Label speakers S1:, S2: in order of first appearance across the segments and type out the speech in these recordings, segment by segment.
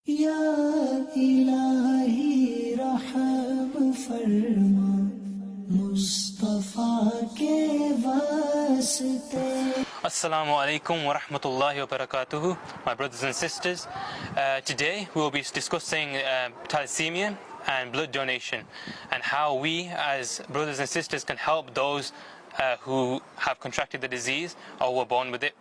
S1: या इलाही रहम फरमा मुस्तफा के वास्ते.
S2: Assalamu alaikum wa rahmatullahi wa barakatuhu, my brothers and sisters. Today we will be discussing thalassaemia and blood donation and how we as brothers and sisters can help those who have contracted the disease or were born with it.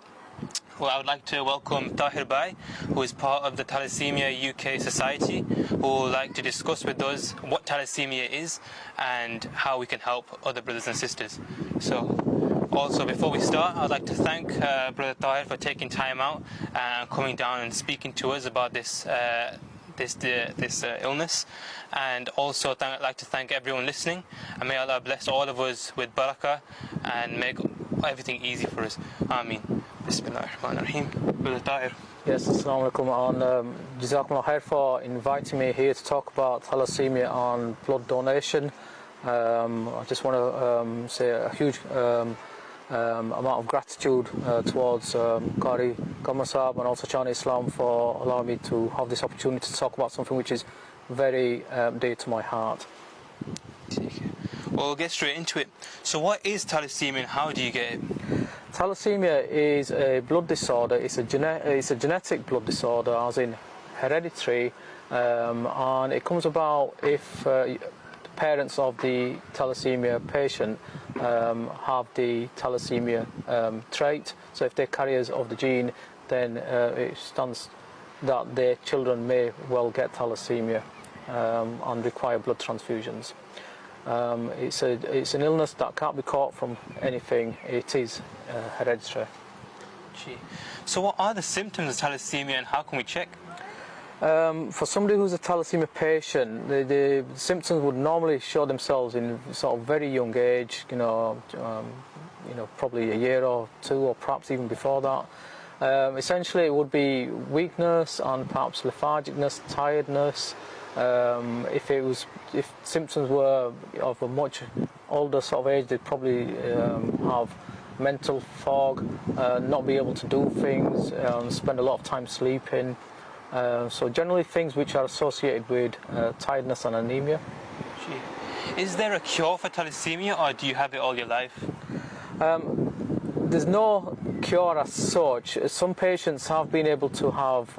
S2: Well, I would like to welcome Tahir Bhai, who is part of the Thalassaemia UK Society, who would like to discuss with us what thalassaemia is and how we can help other brothers and sisters. So, also before we start, I'd like to thank Brother Tahir for taking time out and coming down and speaking to us about this illness, and also I'd like to thank everyone listening, and may Allah bless all of us with barakah and make everything easy for us. Ameen. Bismillahirrahmanirrahim. Brother Tahir.
S3: Yes, assalamu alaikum, and jazakumullah khair for inviting me here to talk about thalassaemia and blood donation. I just want to say a huge amount of gratitude towards Qari Qamar and also China Islam for allowing me to have this opportunity to talk about something which is very dear to my heart.
S2: Well, we'll get straight into it. So what is thalassaemia and how do you get it?
S3: Thalassaemia is a blood disorder. It's a genetic blood disorder, as in hereditary, and it comes about if parents of the thalassaemia patient have the thalassaemia trait. So if they're carriers of the gene, then it stands that their children may well get thalassaemia and require blood transfusions. It's an illness that can't be caught from anything. It is hereditary.
S2: So what are the symptoms of thalassaemia and how can we check?
S3: For somebody who's a thalassaemia patient, the symptoms would normally show themselves in sort of very young age, probably a year or two, or perhaps even before that. Essentially, it would be weakness and perhaps lethargicness, tiredness. If symptoms were of a much older sort of age, they'd probably have mental fog, not be able to do things, spend a lot of time sleeping. So generally things which are associated with tiredness and anemia.
S2: Is there a cure for thalassaemia or do you have it all your life?
S3: There's no cure as such. Some patients have been able to have,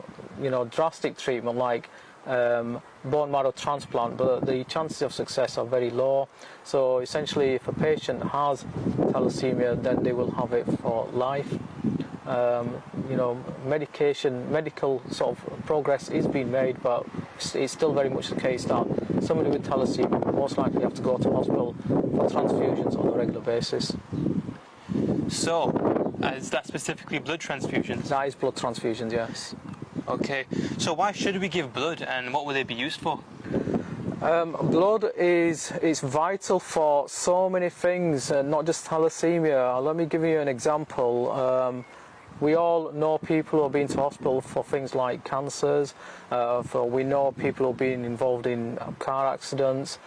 S3: drastic treatment like bone marrow transplant, but the chances of success are very low. So essentially, if a patient has thalassaemia, then they will have it for life. Medical sort of progress is being made, but it's still very much the case that somebody with thalassaemia will most likely have to go to hospital for transfusions on a regular basis.
S2: So, is that specifically blood transfusions?
S3: That is blood transfusions, yes.
S2: Okay, so why should we give blood and what will it be used for?
S3: Blood is vital for so many things, not just thalassaemia. Let me give you an example. We all know people who have been to hospital for things like cancers. We know people who have been involved in car accidents.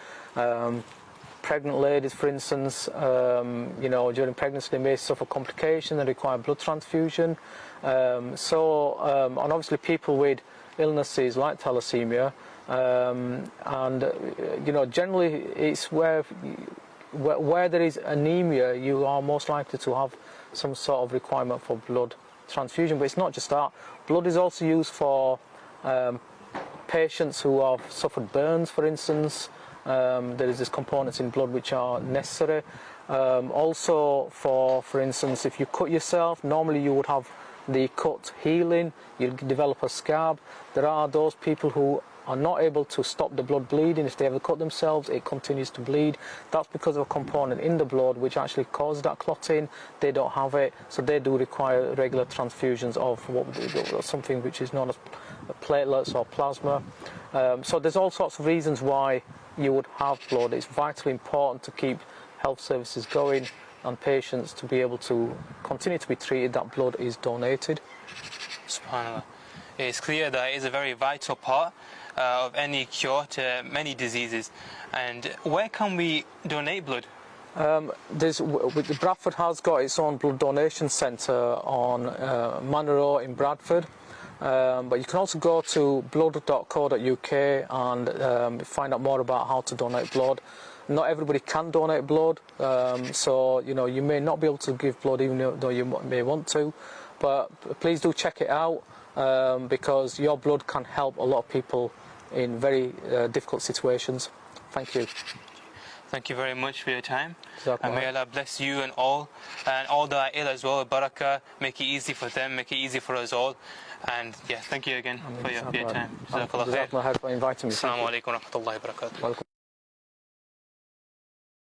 S3: Pregnant ladies, for instance, during pregnancy they may suffer complications and require blood transfusion. And obviously people with illnesses like thalassaemia, generally it's where there is anemia, you are most likely to have some sort of requirement for blood transfusion. But it's not just that. Blood is also used for patients who have suffered burns, for instance. There is these components in blood which are necessary. Also, for instance, if you cut yourself, normally you would have the cut healing, you develop a scab. There are those people who are not able to stop the blood bleeding. If they ever cut themselves, it continues to bleed. That's because of a component in the blood which actually causes that clotting. They don't have it, so they do require regular transfusions of something which is known as platelets or plasma. So there's all sorts of reasons why you would have blood. It's vitally important to keep health services going and patients to be able to continue to be treated, that blood is donated.
S2: SubhanAllah. It's clear that it is a very vital part of any cure to many diseases. And where can we donate blood?
S3: Bradford has got its own blood donation centre on Manor Road in Bradford. But you can also go to blood.co.uk and find out more about how to donate blood. Not everybody can donate blood, so you may not be able to give blood even though you may want to. But please do check it out because your blood can help a lot of people in very difficult situations. Thank you.
S2: Thank you very much for your time.
S3: Jazakallah.
S2: And may Allah bless you and all that are ill as well. Barakah, make it easy for them, make it easy for us all. And yeah, thank you again for your time. Jazakallah khair.
S3: Jazakallah khair for inviting me.
S2: Assalamu alaikum wa rahmatullahi wa barakatuh.
S3: Welcome.